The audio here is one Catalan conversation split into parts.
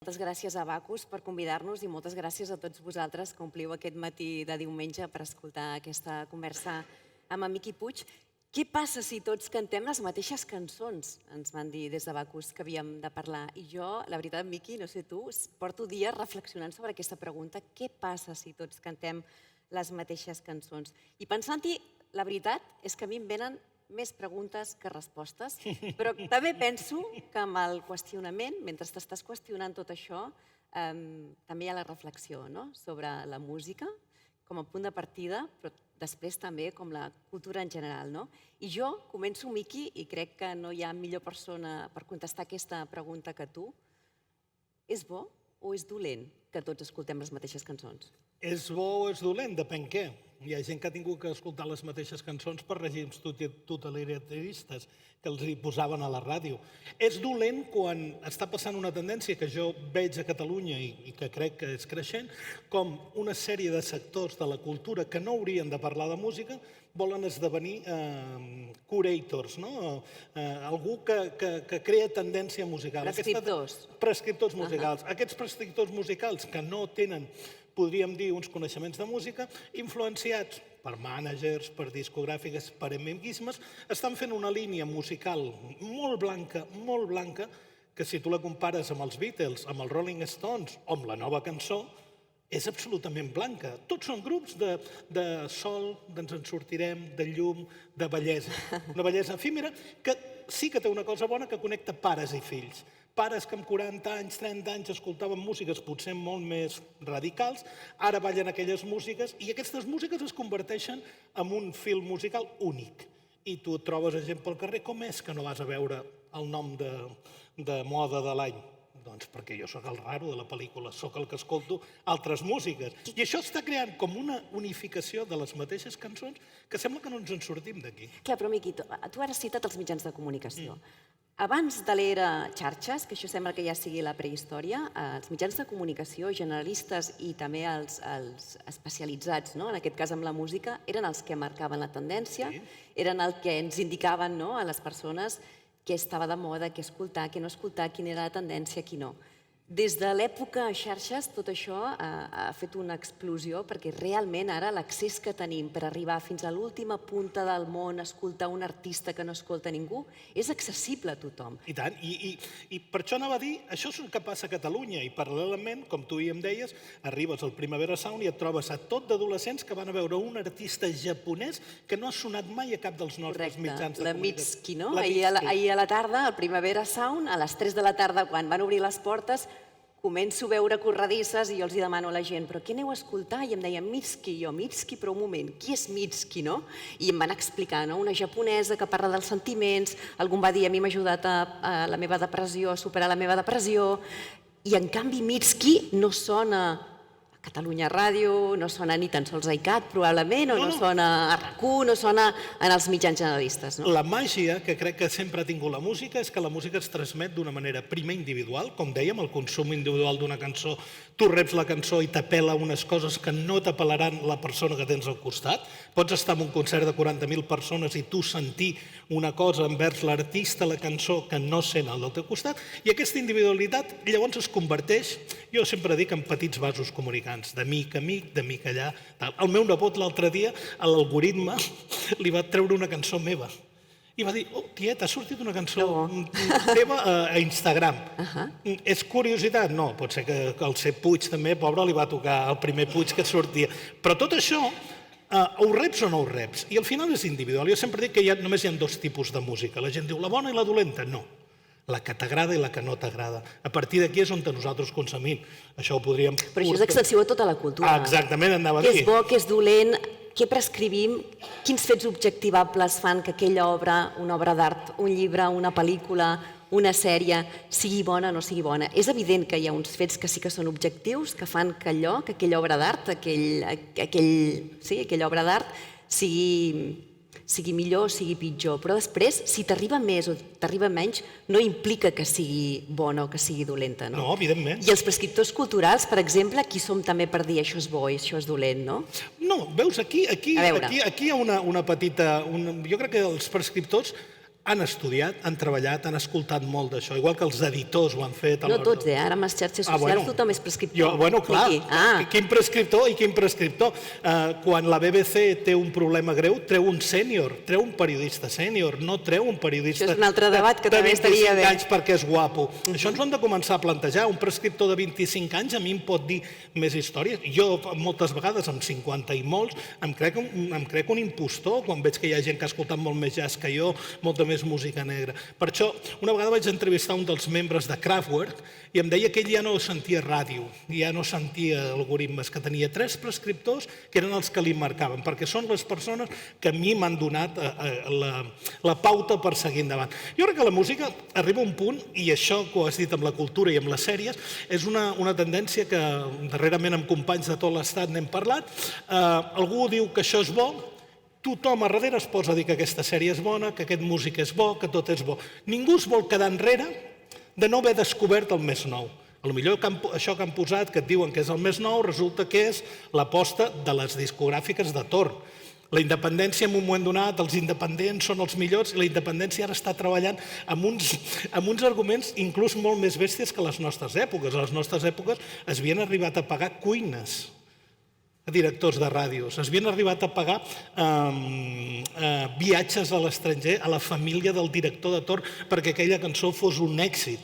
Moltes gràcies a Bacus per convidar-nos i moltes gràcies a tots vosaltres que ompliu aquest matí de diumenge per escoltar aquesta conversa amb en Miqui Puig. Què passa si tots cantem les mateixes cançons? Ens van dir des de Bacus que havíem de parlar. I jo, la veritat, Miqui, no sé tu, porto dies reflexionant sobre aquesta pregunta. Què passa si tots cantem les mateixes cançons? I pensant-hi, la veritat és que a mi em venen més preguntes que respostes, però també penso que amb el qüestionament, mentre t'estàs qüestionant tot això, també hi ha la reflexió sobre la música com a punt de partida, però després també com la cultura en general. I jo començo, Miqui, i crec que no hi ha millor persona per contestar aquesta pregunta que tu. És bo o és dolent que tots escoltem les mateixes cançons? És bo o és dolent? Depèn què. Hi ha gent que ha tingut que escoltar les mateixes cançons per règims totalitaristes que els hi posaven a la ràdio. És dolent quan està passant una tendència que jo veig a Catalunya i que crec que és creixent, com una sèrie de sectors de la cultura que no haurien de parlar de música volen esdevenir curators, algú que crea tendència musical. Prescriptors. Prescriptors musicals. Aquests prescriptors musicals que no tenen, podríem dir, uns coneixements de música, influenciats per mànagers, per discogràfiques, per amicismes, estan fent una línia musical molt blanca, que si tu la compares amb els Beatles, amb els Rolling Stones o amb la nova cançó, és absolutament blanca. Tots són grups de sol, d'ens en sortirem, de llum, de bellesa. Una bellesa efímera que sí que té una cosa bona, que connecta pares i fills. Pares que amb 40 anys, 30 anys escoltaven músiques potser molt més radicals, ara ballen aquelles músiques i aquestes músiques es converteixen en un film musical únic. I tu et trobes gent pel carrer, com és que no vas a veure el nom de moda de l'any? Doncs perquè jo sóc el raro de la pel·lícula, sóc el que escolto altres músiques. I això està creant com una unificació de les mateixes cançons que sembla que no ens en sortim d'aquí. Clar, però Miqui, tu ara has citat els mitjans de comunicació. Abans de l'era xarxes, que això sembla que ja sigui la prehistòria, els mitjans de comunicació generalistes i també els especialitzats, en aquest cas amb la música, eren els que marcaven la tendència, eren els que ens indicaven a les persones què estava de moda, què escoltar, què no escoltar, quina era la tendència, qui no. Des de l'època xarxes, tot això ha fet una explosió perquè realment ara l'accés que tenim per arribar fins a l'última punta del món, escoltar un artista que no escolta ningú, és accessible a tothom. I tant, i per això anava a dir, això és el que passa a Catalunya, i paral·lelament, com tu ja em deies, arribes al Primavera Sound i et trobes a tot d'adolescents que van a veure un artista japonès que no ha sonat mai a cap dels nostres mitjans de comunicació. La Mitski, no? Ahir a la tarda, al Primavera Sound, a les 3 de la tarda, quan van obrir les portes, començo a veure corredisses i jo els demano a la gent, però què aneu a escoltar? I em deien Mitski, i jo, Mitski, però un moment, qui és Mitski, no? I em van explicar, una japonesa que parla dels sentiments, algú em va dir, a mi m'ha ajudat a la meva depressió, a superar la meva depressió, i en canvi Mitski no sona a Catalunya Ràdio, no sona ni tan sols a ICAT, probablement, o no sona a RAC1, no sona en els mitjans generalistes. La màgia que crec que sempre ha tingut la música és que la música es transmet d'una manera primer individual, com dèiem, el consum individual d'una cançó, tu reps la cançó i t'apel·la unes coses que no t'apel·laran la persona que tens al costat. Pots estar en un concert de 40.000 persones i tu sentir una cosa envers l'artista, la cançó, que no sent al del teu costat, i aquesta individualitat llavors es converteix, jo sempre dic, en petits vasos comunicants, d'amic a amic, d'amic allà. El meu nebot l'altre dia, a l'algoritme, li va treure una cançó meva. I va dir, oh, tieta, ha sortit una cançó teva a Instagram. És curiositat? No, pot ser que el ser Puig també, pobre, li va tocar el primer Puig que sortia. Però tot això, ho reps o no ho reps? I al final és individual. Jo sempre dic que només hi ha dos tipus de música. La gent diu la bona i la dolenta. No. La que t'agrada i la que no t'agrada. A partir d'aquí és on nosaltres consumim. Això ho podríem... Però això és extensiu a tota la cultura. Exactament, anava a dir. Què és bo, què és dolent, què prescrivim, quins fets objectivables fan que aquella obra, una obra d'art, un llibre, una pel·lícula, una sèrie, sigui bona o no sigui bona. És evident que hi ha uns fets que sí que són objectius, que fan que allò, que aquella obra d'art, aquella obra d'art sigui millor o sigui pitjor, però després, si t'arriba més o t'arriba menys, no implica que sigui bona o que sigui dolenta, no? No, evidentment. I els prescriptors culturals, per exemple, qui som també per dir això és bo i això és dolent, no? No, veus, aquí hi ha una petita... Jo crec que els prescriptors han estudiat, han treballat, han escoltat molt d'això, igual que els editors ho han fet. No tots, ara amb les xarxes socials tothom és prescriptor. Bueno, clar, quin prescriptor i quin prescriptor. Quan la BBC té un problema greu, treu un sènior, treu un periodista sènior, no treu un periodista Això és un altre debat que també estaria bé. de 25 anys perquè és guapo. Això ens ho hem de començar a plantejar. Un prescriptor de 25 anys a mi em pot dir més històries. Jo, moltes vegades, amb 50 i molts, em crec un impostor quan veig que hi ha gent que ha escoltat molt més jazz que jo, molta més música negra. Per això, una vegada vaig entrevistar un dels membres de Kraftwerk i em deia que ell ja no sentia ràdio, ja no sentia algoritmes, que tenia 3 prescriptors que eren els que li marcaven, perquè són les persones que a mi m'han donat la pauta per seguir endavant. Jo crec que la música arriba a un punt, i això que ho has dit amb la cultura i amb les sèries, és una tendència que darrerament amb companys de tot l'estat n'hem parlat. Algú diu que això és bo, tothom a darrere es posa a dir que aquesta sèrie és bona, que aquest músic és bo, que tot és bo. Ningú es vol quedar enrere de no haver descobert el més nou. Potser això que han posat, que et diuen que és el més nou, resulta que és l'aposta de les discogràfiques de torn. La independència, en un moment donat, els independents són els millors, i la independència ara està treballant amb uns arguments inclús molt més bèsties que les nostres èpoques. A les nostres èpoques es havien arribat a pagar cuines a directors de ràdios, es havien arribat a pagar viatges a l'estranger a la família del director de torn perquè aquella cançó fos un èxit.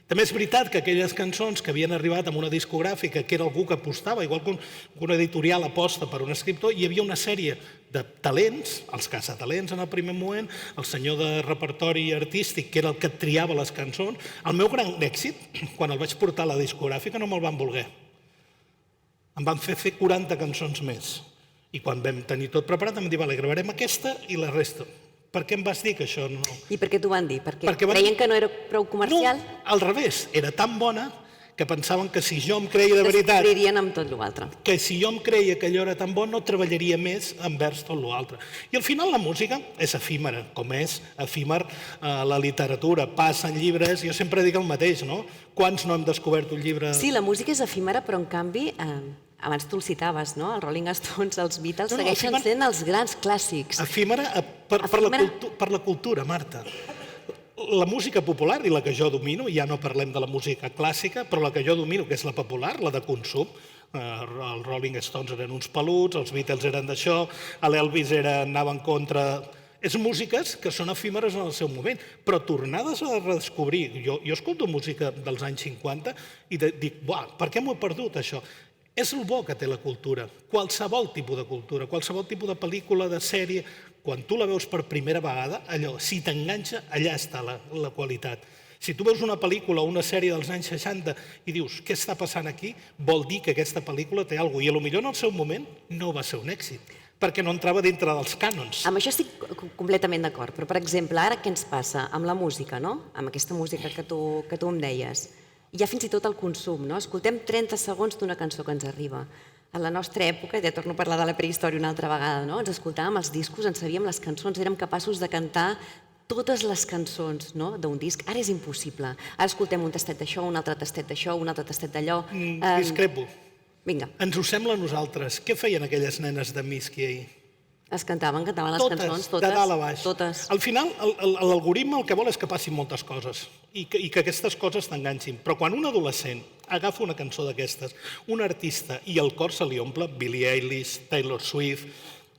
També és veritat que aquelles cançons que havien arribat amb una discogràfica, que era algú que apostava, igual que un editorial aposta per un escriptor, hi havia una sèrie de talents, els caçatalents en el primer moment, el senyor de repertori artístic, que era el que triava les cançons. El meu gran èxit, quan el vaig portar a la discogràfica, no me'l van voler. Em van fer 40 cançons més. I quan vam tenir tot preparat em van dir, vale, gravarem aquesta i la resta. Per què em vas dir que això no... I per què t'ho van dir? Perquè creien que no era prou comercial? No, al revés. Era tan bona que pensaven que si jo em creia de veritat... Descobririen amb tot l'altre. Que si jo em creia que allò era tan bo, no treballaria més envers tot l'altre. I al final la música és efímera, com és efímer la literatura. Passen llibres, jo sempre dic el mateix, no? Quants no hem descobert un llibre... Sí, la música és efímera, però en canvi... Abans tu el citaves, no? Els Rolling Stones, els Beatles, segueixen sent els grans clàssics. Efímera per la cultura, Marta. La música popular, i la que jo domino, ja no parlem de la música clàssica, però la que jo domino, que és la popular, la de consum, els Rolling Stones eren uns peluts, els Beatles eren d'això, l'Elvis anava en contra... És músiques que són efímeres en el seu moment, però tornades a redescobrir. Jo escolto música dels anys 50 i dic, per què m'ho he perdut, això? És el bo que té la cultura, qualsevol tipus de cultura, qualsevol tipus de pel·lícula, de sèrie, quan tu la veus per primera vegada, allò, si t'enganxa, allà està la qualitat. Si tu veus una pel·lícula o una sèrie dels anys 60 i dius, què està passant aquí? Vol dir que aquesta pel·lícula té alguna cosa, i potser en el seu moment no va ser un èxit, perquè no entrava dintre dels cànons. Amb això estic completament d'acord, però per exemple, ara què ens passa amb la música, no? Amb aquesta música que tu em deies. Hi ha fins i tot el consum, no? Escoltem 30 segons d'una cançó que ens arriba. A la nostra època, ja torno a parlar de la prehistòria una altra vegada, no? Ens escoltàvem els discos, ens sabíem les cançons, érem capaços de cantar totes les cançons d'un disc. Ara és impossible. Ara escoltem un tastet d'això, un altre tastet d'això, un altre tastet d'allò. Discrepo. Vinga. Ens ho sembla a nosaltres. Què feien aquelles nenes de Miski ahir? Es cantaven les cançons, totes. De dalt a baix. Totes. Al final, l'algoritme el que vol és que passin moltes coses i que aquestes coses t'enganxin. Però quan un adolescent agafa una cançó d'aquestes, un artista, i el cor se li omple, Billie Eilish, Taylor Swift,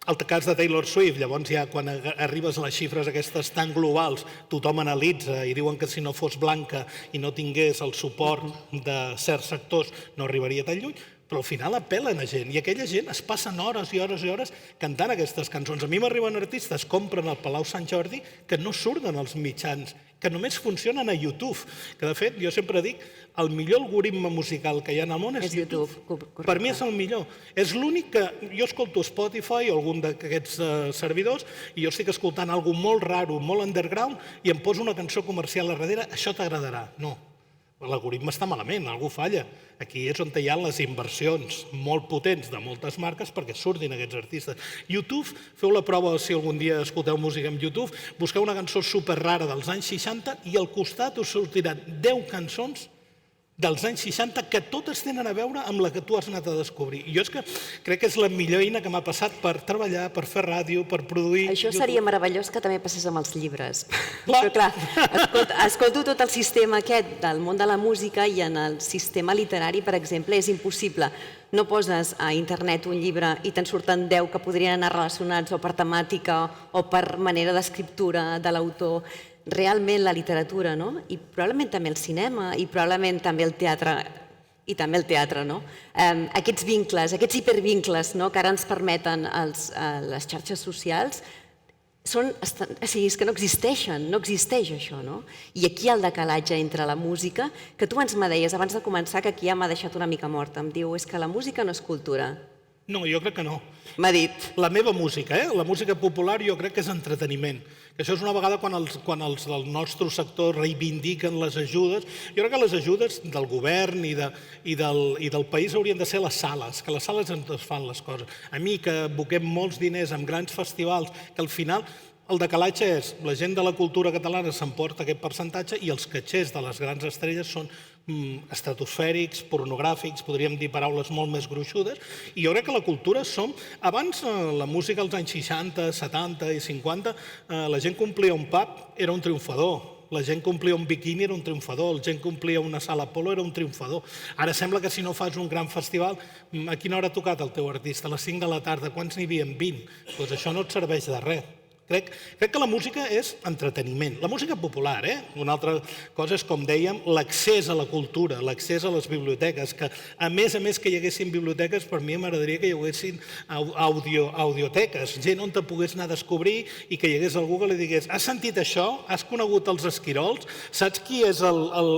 el cas de Taylor Swift, llavors ja quan arribes a les xifres aquestes tan globals, tothom analitza i diuen que si no fos blanca i no tingués el suport de certs sectors no arribaria tan lluny, però al final apel·len a gent, i aquella gent es passen hores i hores i hores cantant aquestes cançons. A mi m'arriben artistes, compren al Palau Sant Jordi, que no surten als mitjans, que només funcionen a YouTube, que de fet jo sempre dic, el millor algoritme musical que hi ha en el món és YouTube. Per mi és el millor. És l'únic que... Jo escolto Spotify o algun d'aquests servidors i jo estic escoltant alguna molt raro, molt underground, i em poso una cançó comercial a darrere, això t'agradarà. No. L'algoritme està malament, algú falla. Aquí és on hi ha les inversions molt potents de moltes marques perquè surtin aquests artistes. YouTube, feu la prova si algun dia escolteu música en YouTube, busqueu una cançó superrara dels anys 60 i al costat us sortiran 10 cançons dels anys 60 que totes tenen a veure amb la que tu has anat a descobrir. I jo és que crec que és la millor eina que m'ha passat per treballar, per fer ràdio, per produir... Això seria meravellós que també passés amb els llibres. Clar. Però clar, escolto tot el sistema aquest del món de la música i en el sistema literari, per exemple, és impossible. No poses a internet un llibre i te'n surten 10 que podrien anar relacionats o per temàtica o per manera d'escriptura de l'autor. Realment la literatura, no? I probablement també el cinema i probablement també el teatre, no? Aquests vincles, aquests hipervincles, no?, que ara ens permeten les xarxes socials, és que no existeixen, no existeix això, no? I aquí hi ha el decalatge entre la música, que tu ens me deies abans de començar que aquí ja m'ha deixat una mica morta. Em diu, és que la música no és cultura. No, jo crec que no. M'ha dit. La meva música, la música popular, jo crec que és entreteniment. Que això és una vegada quan els del nostre sector reivindiquen les ajudes. Jo crec que les ajudes del govern i del país haurien de ser les sales, que les sales ens fan les coses. A mi, que aboquem molts diners en grans festivals, que al final el decalatge és la gent de la cultura catalana s'emporta aquest percentatge i els catxers de les grans estrelles són estratosfèrics, pornogràfics, podríem dir paraules molt més gruixudes, i jo crec que la cultura som... Abans, la música als anys 60, 70 i 50, la gent que omplia un pub era un triomfador, la gent que omplia un biquini era un triomfador, la gent que omplia una sala Apolo era un triomfador. Ara sembla que si no fas un gran festival, a quina hora ha tocat el teu artista? A les 5 de la tarda, quants n'hi havia? 20. Doncs això no et serveix de res. Crec que la música és entreteniment. La música popular, Una altra cosa és, com dèiem, l'accés a la cultura, l'accés a les biblioteques, que a més que hi haguessin biblioteques, per mi m'agradaria que hi haguessin audioteques, gent on te pogués anar a descobrir i que hi hagués algú que li digués, has sentit això? Has conegut els esquirols? Saps qui és el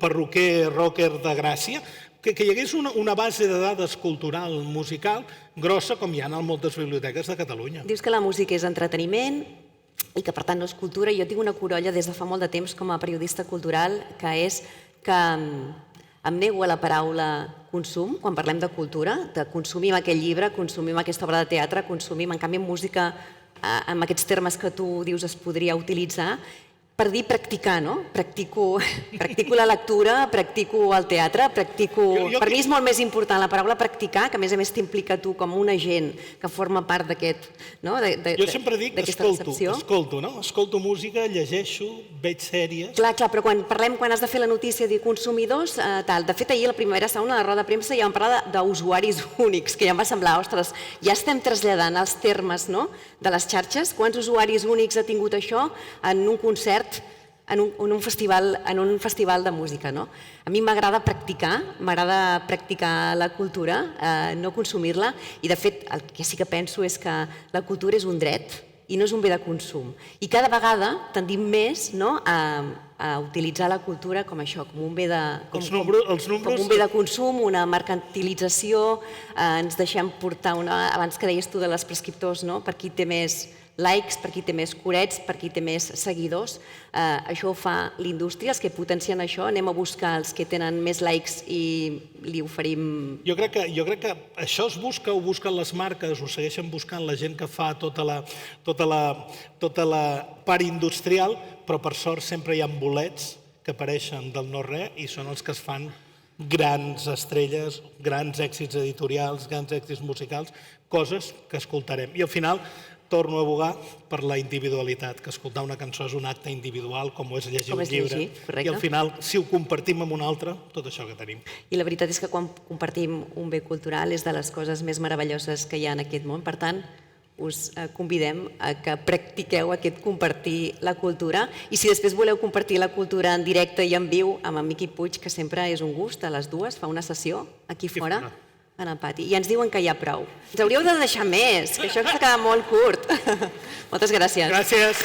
perruquer rocker de Gràcia? Que hi hagués una base de dades cultural, musical, grossa, com hi ha en moltes biblioteques de Catalunya. Dius que la música és entreteniment i que, per tant, no és cultura. Jo tinc una corolla des de fa molt de temps com a periodista cultural, que és que em nego a la paraula consum, quan parlem de cultura, de consumim aquest llibre, consumim aquesta obra de teatre, consumim, en canvi, música, amb aquests termes que tu dius es podria utilitzar, per dir practicar, no? Practico la lectura, practico el teatre, Per mi és molt més important la paraula practicar, que a més t'implica tu com un agent que forma part d'aquest, no? Jo sempre dic escolto, no? Escolto música, llegeixo, veig sèries... Clar, però quan has de fer la notícia de consumidors, tal. De fet, ahir a la primera sauna de la roda de premsa ja vam parlar d'usuaris únics, que ja em va semblar, ostres, ja estem traslladant els termes, no?, de les xarxes. Quants usuaris únics ha tingut això en un concert, en un festival de música, no? A mi m'agrada practicar la cultura, no consumir-la, i de fet el que sí que penso és que la cultura és un dret i no és un bé de consum. I cada vegada tendim més a utilitzar la cultura com això, com un bé de consum, una mercantilització, ens deixem portar, abans que deies tu de les prescriptors, per qui té més likes, per qui té més corets, per qui té més seguidors. Això ho fa l'indústria, els que potencien això, anem a buscar els que tenen més likes i li oferim... Jo crec que això es busca, ho busquen les marques, ho segueixen buscant la gent que fa tota la part industrial, però per sort sempre hi ha bolets que apareixen del no-res i són els que es fan grans estrelles, grans èxits editorials, grans èxits musicals, coses que escoltarem. I al final torno a abogar per la individualitat, que escoltar una cançó és un acte individual, com ho és llegir un llibre. I al final, si ho compartim amb un altre, tot això que tenim. I la veritat és que quan compartim un bé cultural és de les coses més meravelloses que hi ha en aquest món. Per tant, us convidem a que practiqueu aquest compartir la cultura. I si després voleu compartir la cultura en directe i en viu amb en Miqui Puig, que sempre és un gust, a les 2 fa una sessió aquí fora, en el pati. I ens diuen que hi ha prou. Ens hauríeu de deixar més, que això s'ha quedat molt curt. Moltes gràcies. Gràcies.